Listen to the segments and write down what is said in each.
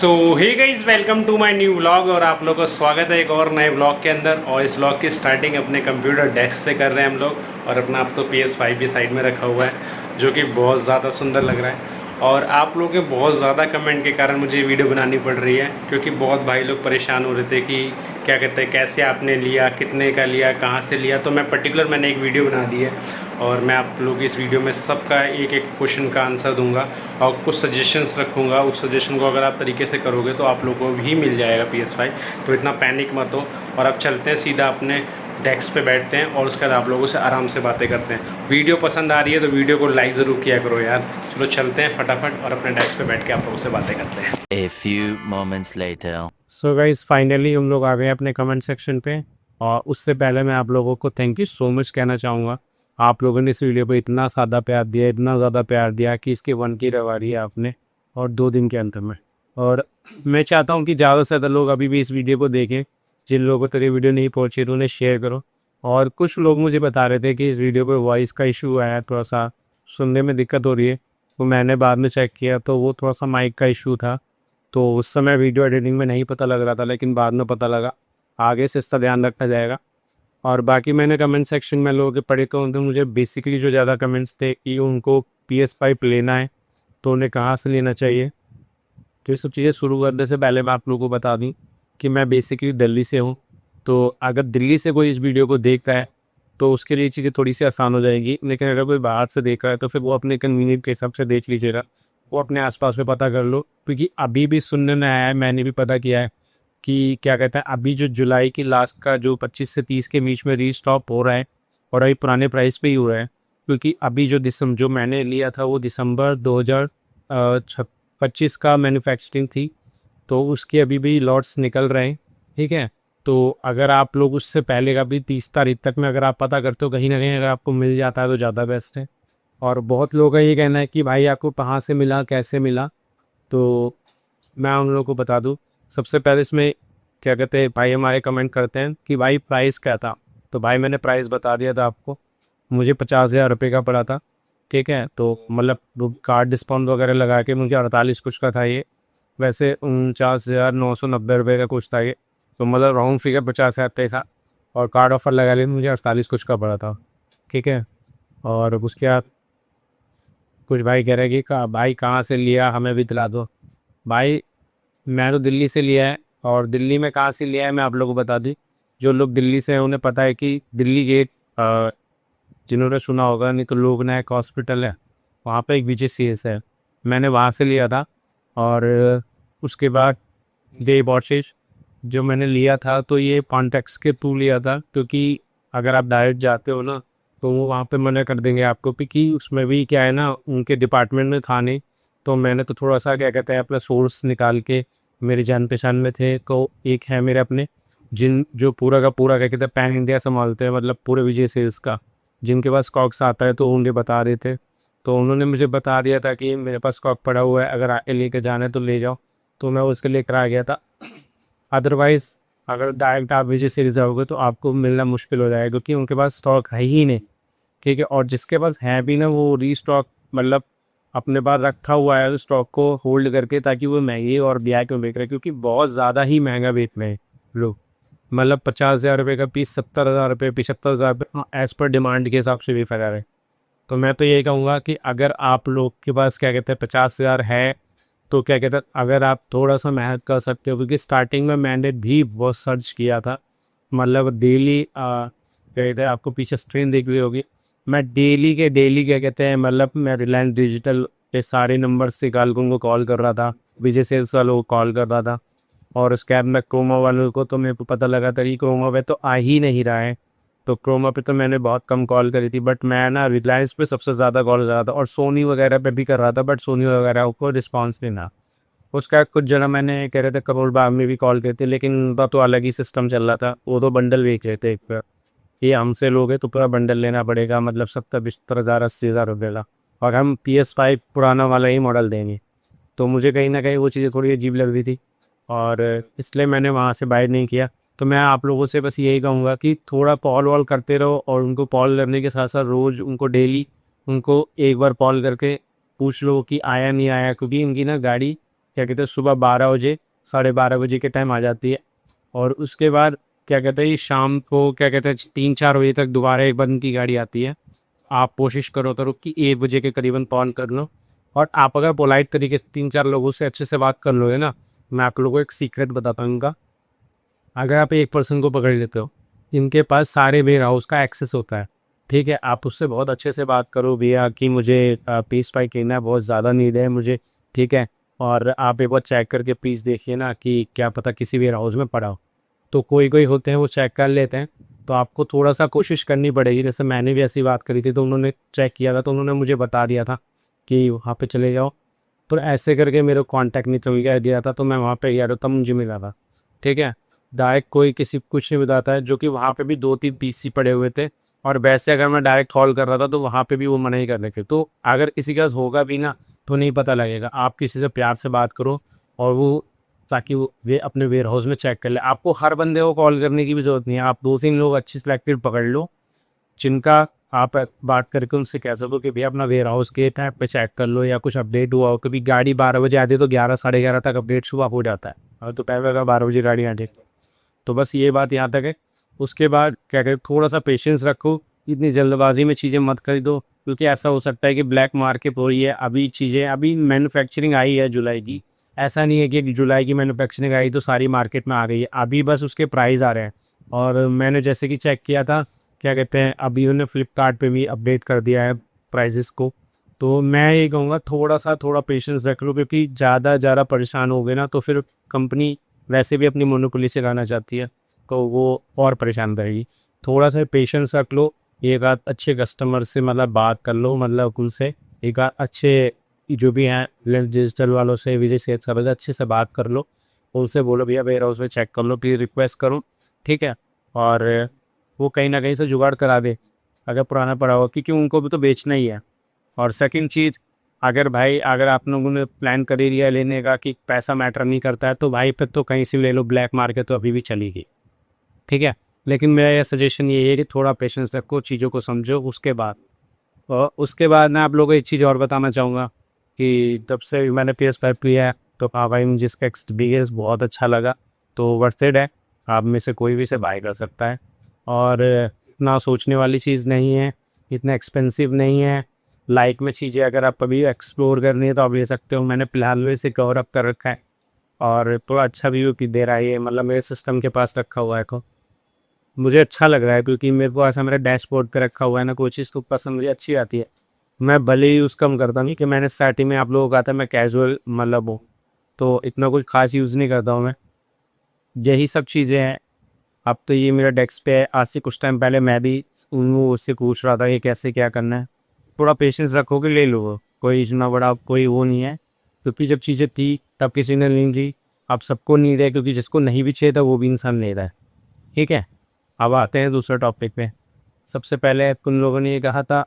So hey guys, welcome to my new vlog. और आप लोगों का स्वागत है एक और नए व्लॉग के अंदर। और इस व्लॉग की स्टार्टिंग अपने कंप्यूटर डेस्क से कर रहे हैं हम लोग। और अपना अब तो PS5 भी साइड में रखा हुआ है, जो कि बहुत ज़्यादा सुंदर लग रहा है। और आप लोगों के बहुत ज़्यादा कमेंट के कारण मुझे ये वीडियो बनानी पड़ रही है, क्योंकि बहुत भाई लोग परेशान हो रहे थे कि क्या कहते हैं, कैसे आपने लिया, कितने का लिया, कहाँ से लिया। तो मैंने एक वीडियो बना दी है और मैं आप लोग इस वीडियो में सबका एक एक क्वेश्चन का आंसर दूंगा और कुछ सजेशंस रखूंगा। उस सजेशन को अगर आप तरीके से करोगे तो आप लोगों को भी मिल जाएगा PS5। तो इतना पैनिक मत हो। और अब चलते हैं सीधा अपने डेस्क पे बैठते हैं और उसके बाद आप लोगों से आराम से बातें करते हैं। वीडियो पसंद आ रही है तो वीडियो को लाइक ज़रूर किया करो यार। चलो चलते हैं फटाफट और अपने डेस्क पे बैठ के आप लोगों से बातें करते हैं। A few moments later. So guys, finally हम लोग आ गए अपने कमेंट सेक्शन पे। और उससे पहले मैं आप लोगों को थैंक यू सो मच कहना चाहूँगा। आप लोगों ने इस वीडियो को इतना सादा प्यार दिया, इतना ज़्यादा प्यार दिया कि इसकी 1 की रवा दी है आपने, और 2 दिन के अंतर में। और मैं चाहता हूँ कि ज़्यादा से ज़्यादा लोग अभी भी इस वीडियो को देखें। जिन लोगों तक ये वीडियो नहीं पहुँची तो उन्हें शेयर करो। और कुछ लोग मुझे बता रहे थे कि इस वीडियो पर वॉइस का इशू आया है, थोड़ा सा सुनने में दिक्कत हो रही है। तो मैंने बाद में चेक किया तो वो थोड़ा सा माइक का इशू था। तो उस समय वीडियो एडिटिंग में नहीं पता लग रहा था, लेकिन बाद में पता लगा। आगे से इसका ध्यान रखा जाएगा। और बाकी मैंने कमेंट सेक्शन में लोगों के पढ़े तो उनसे मुझे बेसिकली जो ज़्यादा कमेंट्स थे कि उनको PS5 लेना है तो उन्हें कहाँ से लेना चाहिए। तो ये सब चीज़ें शुरू करने से पहले मैं आप लोगों को बता दूँ कि मैं बेसिकली दिल्ली से हूँ। तो अगर दिल्ली से कोई इस वीडियो को देखता है तो उसके लिए चीज़ें थोड़ी सी आसान हो जाएगी। लेकिन अगर कोई बाहर से देख रहा है तो फिर वो अपने कन्वीनियंट के हिसाब से देख लीजिएगा। वो अपने आसपास में पता कर लो, क्योंकि अभी भी सुनने में आया है, मैंने भी पता किया है कि क्या कहते हैं, अभी जो जुलाई की लास्ट का जो 25 से 30 के बीच में रीस्टॉक हो रहा है और अभी पुराने प्राइस पे ही हो रहा है। क्योंकि अभी जो मैंने लिया था वो दिसंबर 2025 का मैन्युफैक्चरिंग थी। तो उसके अभी भी लॉट्स निकल रहे हैं, ठीक है। तो अगर आप लोग उससे पहले का भी 30 तारीख तक में अगर आप पता करते हो, कहीं ना कहीं अगर आपको मिल जाता है तो ज़्यादा बेस्ट है। और बहुत लोगों का ये कहना है कि भाई आपको कहाँ से मिला, कैसे मिला। तो मैं उन लोगों को बता दूं, सबसे पहले इसमें क्या कहते हैं, भाई हमारे कमेंट करते हैं कि भाई प्राइस क्या था। तो भाई मैंने प्राइस बता दिया था आपको। मुझे 50,000 रुपये का पड़ा था, ठीक है। तो मतलब कार्ड डिस्काउंट वगैरह लगा के मुझे 48 कुछ का था ये। वैसे 49,990 रुपये का कुछ था ये। तो मतलब राउंड फिगर 50,000 पे था। और कार्ड ऑफर लगा लिए मुझे 48 कुछ का पड़ा था, ठीक है। और उसके बाद कुछ भाई कह रहे हैं कि भाई कहाँ से लिया, हमें भी दिला दो। भाई मैं तो दिल्ली से लिया है। और दिल्ली में कहाँ से लिया है मैं आप लोगों को बता दूँ। जो लोग दिल्ली से हैं उन्हें पता है कि दिल्ली गेट, जिन्होंने सुना होगा, नहीं तो लोकनायक हॉस्पिटल है, वहाँ पे एक BJCS है। मैंने वहाँ से लिया था। और उसके बाद डे बॉर्चेज जो मैंने लिया था तो ये कॉन्टैक्ट्स के थ्रू लिया था, क्योंकि अगर आप डायरेक्ट जाते हो ना तो वो वहाँ पे मना कर देंगे आपको, क्योंकि उसमें भी क्या है ना, उनके डिपार्टमेंट में था नहीं। तो मैंने तो थोड़ा सा क्या कहते हैं अपना सोर्स निकाल के, मेरे जान पहचान में थे तो एक है मेरे अपने, जिन जो पूरा का पूरा क्या कहते हैं पैन इंडिया संभालते हैं, मतलब पूरे विजय सेल्स का, जिनके पास स्टॉक्स आता है तो उन्हें बता रहे थे। तो उन्होंने मुझे बता दिया था कि मेरे पास स्टॉक पड़ा हुआ है, अगर आगे लेके जाना है तो ले जाओ। तो मैं उसके लिए करा गया था। अदरवाइज़ अगर डायरेक्ट आप विजय सेल्स जाओगे तो आपको मिलना मुश्किल हो जाएगा, क्योंकि उनके पास स्टॉक है ही नहीं, ठीक है। और जिसके पास है भी ना, वो रीस्टॉक मतलब अपने पास रखा हुआ है स्टॉक को होल्ड करके, ताकि वो महंगी और ब्लैक में बेच रहे हैं, क्योंकि बहुत ज़्यादा ही महंगा बेच रहे हैं लोग। मतलब 50,000 रुपये का पीस 70,000 रुपये, 75,000 एज़ पर डिमांड के हिसाब से भी फैला रहे। तो मैं तो यही कहूँगा कि अगर आप लोग के पास क्या कहते हैं 50,000 है तो क्या कहते हैं, अगर आप थोड़ा सा मेहनत कर सकते हो, क्योंकि स्टार्टिंग में मैंने भी बहुत सर्च किया था। मतलब डेली क्या कहते हैं, आपको पीछे स्क्रीन दिख रही होगी, मैं डेली के डेली क्या कहते हैं, मतलब मैं रिलायंस डिजिटल के सारे नंबर से निकाल के उनको कॉल कर रहा था, विजय सेल्स वालों को कॉल कर रहा था। और उसके बाद में क्रोमा वालों को तो मेरे को पता लगा था कि क्रोमा पे तो आ ही नहीं रहा है। तो क्रोमा पे तो मैंने बहुत कम कॉल करी थी, बट मैं ना रिलायंस पे सबसे ज़्यादा कॉल कर रहा था, और सोनी वगैरह पे भी कर रहा था, बट सोनी वगैरह को रिस्पांस नहीं था। उसका कुछ जगह मैंने कह रहे थे करोल बाग में भी कॉल करते, लेकिन उनका तो अलग ही सिस्टम चल रहा था, वो तो बंडल बेच रहे थे एक पे। ये हमसे लोगे तो पूरा बंडल लेना पड़ेगा, मतलब 70-75 हज़ार 80,000 रुपये का। और हम PS5 पुराना वाला ही मॉडल देंगे। तो मुझे कहीं ना कहीं वो चीज़ें थोड़ी अजीब लग रही थी, और इसलिए मैंने वहाँ से बाय नहीं किया। तो मैं आप लोगों से बस यही कहूँगा कि थोड़ा कॉल वॉल करते रहो, और उनको कॉल करने के साथ साथ रोज़ उनको डेली उनको एक बार कॉल करके पूछ लो कि आया नहीं आया, क्योंकि इनकी ना गाड़ी क्या कहते हैं सुबह 12 बजे 12:30 बजे के टाइम आ जाती है। और उसके बाद क्या कहते हैं शाम को क्या कहते हैं 3-4 बजे तक दोबारा एक बार उनकी गाड़ी आती है। आप कोशिश करो तो कि 1 बजे के करीबन फ़ोन कर लो। और आप अगर पोलाइट तरीके से 3-4 लोगों से अच्छे से बात कर लोगे ना, मैं आप लोगों को एक सीक्रेट बताता हूँ इनका। अगर आप एक पर्सन को पकड़ लेते हो, इनके पास सारे वेयर हाउस का एक्सेस होता है, ठीक है? आप उससे बहुत अच्छे से बात करो, भैया कि मुझे पीस पाई लेना है, बहुत ज़्यादा नीड है मुझे, ठीक है? और आप एक बार चेक करके प्लीज़ देखिए ना कि क्या पता किसी वेयर हाउस में पड़ा हो। तो कोई-कोई होते हैं वो चेक कर लेते हैं, तो आपको थोड़ा-सा कोशिश करनी पड़ेगी। जैसे मैंने भी ऐसी बात करी थी, तो उन्होंने चेक किया था, तो उन्होंने मुझे बता दिया था कि वहाँ पे चले जाओ। तो ऐसे करके मेरे को कॉन्टैक्ट नहीं चल गया था, तो मैं वहाँ पे गया था, तब मुझे मिला था, ठीक है? डायरेक्ट कोई किसी को कुछ नहीं बताता है, जो कि वहाँ पे भी 2-3 पीसी पड़े हुए थे। और वैसे अगर मैं डायरेक्ट कॉल कर रहा था, तो वहाँ पे भी वो मना ही कर रहे थे। तो अगर किसी के पास होगा भी ना, तो नहीं पता लगेगा। आप किसी से प्यार से बात करो और वो ताकि वो वे अपने वेयर हाउस में चेक कर ले। आपको हर बंदे को कॉल करने की भी ज़रूरत नहीं है। आप 2-3 लोग अच्छे सिलेक्टेड पकड़ लो, जिनका आप बात करके उनसे कह सको कि भैया अपना वेयर हाउस के ऐप पे चेक कर लो, या कुछ अपडेट हुआ हो। कभी गाड़ी 12 बजे आती है, तो 11 साढ़े 11 तक अपडेट सुबह हो जाता है। और दोपहर में अगर 12 बजे गाड़ी आ जाए, तो बस ये बात यहाँ तक है। उसके बाद क्या कहते थोड़ा-सा पेशेंस रखो, इतनी जल्दबाज़ी में चीज़ें मत खरीदो, क्योंकि ऐसा हो सकता है कि ब्लैक मार्केट हो रही है, अभी चीज़ें अभी मैन्युफैक्चरिंग आई है जुलाई की। ऐसा नहीं है कि जुलाई की मैन्युफैक्चरिंग आई तो सारी मार्केट में आ गई है, अभी बस उसके प्राइस आ रहे हैं। और मैंने जैसे कि चेक किया था, क्या कहते हैं, अभी उन्होंने फ्लिपकार्ट पे भी अपडेट कर दिया है प्राइसेस को। तो मैं ये कहूँगा थोड़ा पेशेंस रख लो, क्योंकि ज़्यादा परेशान हो गए ना, तो फिर कंपनी वैसे भी अपनी मोनोपोली से लाना चाहती है, तो वो और परेशान करेगी। थोड़ा-सा पेशेंस रख लो, एक आध अच्छे कस्टमर से मतलब बात कर लो, मतलब उनसे एक आध अच्छे जो भी हैं रिलायंस डिजिटल वालों से, विजय सेल्स वालों से अच्छे से बात कर लो। उनसे बोलो भैया वेयर हाउस में चेक कर लो, प्लीज़ रिक्वेस्ट करो, ठीक है? और वो कहीं न कहीं से जुगाड़ करा दे, अगर पुराना पड़ा हो, क्योंकि उनको भी तो बेचना ही है। और सेकंड चीज़, अगर आप लोगों ने प्लान कर ही लिया है लेने का कि पैसा मैटर नहीं करता है, तो भाई फिर तो कहीं से भी ले लो, ब्लैक मार्केट तो अभी भी चलेगी, ठीक है? लेकिन मेरा ये सजेशन ये है कि थोड़ा पेशेंस रखो, चीज़ों को समझो, उसके बाद। और उसके बाद मैं आप लोगों को एक चीज़ और बताना चाहूँगा कि तब से मैंने PS5 लिया है, तो हाँ भाई मुझे इसका एक्सपीरियंस बहुत अच्छा लगा। तो वर्थ इट है, आप में से कोई भी इसे बाय कर सकता है। और इतना सोचने वाली चीज़ नहीं है, इतना एक्सपेंसिव नहीं है। लाइट में चीज़ें अगर आप कभी एक्सप्लोर करनी है तो आप ले सकते हो। मैंने फ़िलहाल में इसे कवर अप कर रखा है, और थोड़ा अच्छा व्यू भी दे रहा है ये, मतलब मेरे सिस्टम के पास रखा हुआ है। को मुझे अच्छा लग रहा है, क्योंकि मेरे को ऐसा मेरे डैशबोर्ड पे रखा हुआ है ना, कोई चीज़ तो पसंद मुझे अच्छी आती है। मैं भले ही यूज़ कम करता नहीं, कि मैंने स्टार्टिंग में आप लोगों को कहा था मैं कैजुअल मतलब हूँ, तो इतना कुछ ख़ास यूज़ नहीं करता हूँ मैं। यही सब चीज़ें हैं। अब तो ये मेरा डेस्क पे है, आज से कुछ टाइम पहले मैं भी उन उससे पूछ रहा था कि कैसे क्या करना है। थोड़ा पेशेंस रखोगे ले लो वो, कोई इतना बड़ा कोई वो नहीं है, क्योंकि जब चीज़ें थी तब किसी ने नहीं दी। अब सबको नीड है, क्योंकि जिसको नहीं भी चाहिए था वो भी इंसान ले रहा है, ठीक है? अब आते हैं दूसरे टॉपिक पे। सबसे पहले उन लोगों ने ये कहा था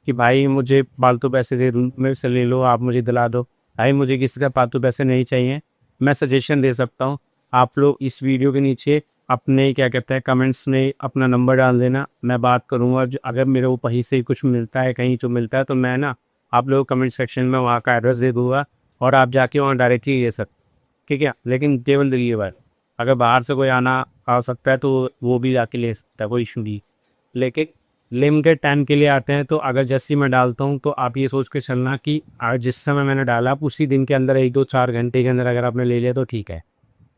कि भाई मुझे फालतू पैसे दे दो, मेरे से ले लो, आप मुझे दिला दो। भाई मुझे किसी का फालतू पैसे नहीं चाहिए। मैं सजेशन दे सकता हूँ, आप लोग इस वीडियो के नीचे अपने क्या कहते हैं कमेंट्स में अपना नंबर डाल देना, मैं बात करूँगा। अगर मेरे को कहीं से कुछ मिलता है, कहीं जो मिलता है, तो मैं ना आप लोग कमेंट सेक्शन में वहाँ का एड्रेस दे दूँगा, और आप जाके वहाँ डायरेक्टली ले सकते, ठीक है? लेकिन केवल ये बात, अगर बाहर से कोई आना आ सकता है तो वो भी जाके ले सकता है, कोई इशू नहीं। लेकिन लिमिटेड टाइम के लिए आते हैं, तो अगर जैसे ही मैं डालता हूँ, तो आप ये सोच के चलना कि आज जिस समय मैंने डाला, आप उसी दिन के अंदर 1-2-4 घंटे के अंदर अगर आपने ले लिया तो ठीक है,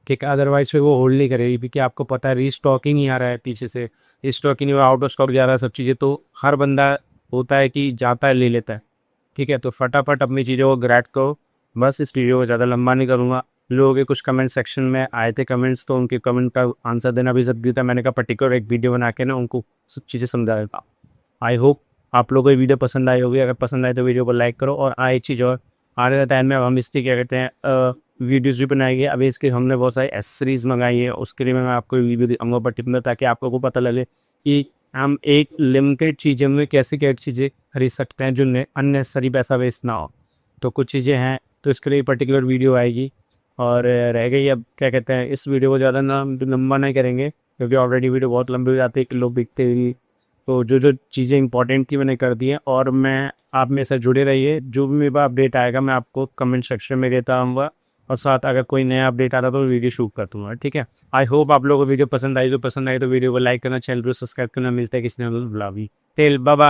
ठीक है? अदरवाइज़ फिर वो होल्ड नहीं करेगी, क्योंकि आपको पता है रीस्टॉक ही नहीं आ रहा है पीछे से, रीस्टॉक ही नहीं हुआ, आउट ऑफ स्टॉक जा रहा है सब चीज़ें। तो हर बंदा होता है कि जाता है ले लेता है, ठीक है? तो फटाफट अपनी चीज़ों को ग्रैब करो। बस इस वीडियो को ज़्यादा लंबा नहीं करूँगा। लोगों के कुछ कमेंट सेक्शन में आए थे कमेंट्स, तो उनके कमेंट का आंसर देना भी ज़रूरी था। मैंने कहा पर्टिकुलर एक वीडियो बना के ना उनको सब चीज़ें समझा देता हूँ। आई होप आप लोगों को ये वीडियो पसंद आई होगी। अगर पसंद आए तो वीडियो को लाइक करो। और एक चीज़ और, आने वाले टाइम में हम इसकी क्या कहते हैं वीडियोज़ भी बनाएंगे। अभी इसके हमने बहुत सारी एसेसरीज़ मंगाई है, उसके लिए मैं आपको वीडियो दिखाऊंगा पर्टिकुलर, ताकि आप लोगों को पता लगे कि हम एक लिमिटेड चीज़ें में कैसे क्या चीज़ें खरीद सकते हैं, जो अननेसेसरी पैसा वेस्ट ना हो। तो कुछ चीज़ें हैं, तो इसके लिए पर्टिकुलर वीडियो आएगी। और रह गई अब क्या कहते हैं, इस वीडियो को ज़्यादा ना लंबा नहीं करेंगे, क्योंकि ऑलरेडी वीडियो बहुत लंबी हो जाती है कि लोग दिखते ही। तो जो चीज़ें इंपॉर्टेंट थी मैंने कर दी हैं। और मैं आप मेरे साथ जुड़े रहिए, जो भी मेरे पास अपडेट आएगा मैं आपको कमेंट सेक्शन में देता रहूँगा। और साथ अगर कोई नया अपडेट आता तो वीडियो शूट कर दूंगा, ठीक है। आई होप आप लोगों को वीडियो पसंद आई तो वीडियो को लाइक करना, चैनल को सब्सक्राइब करना। मिलता है किसी ने बुलावी टेल, बाय बाय।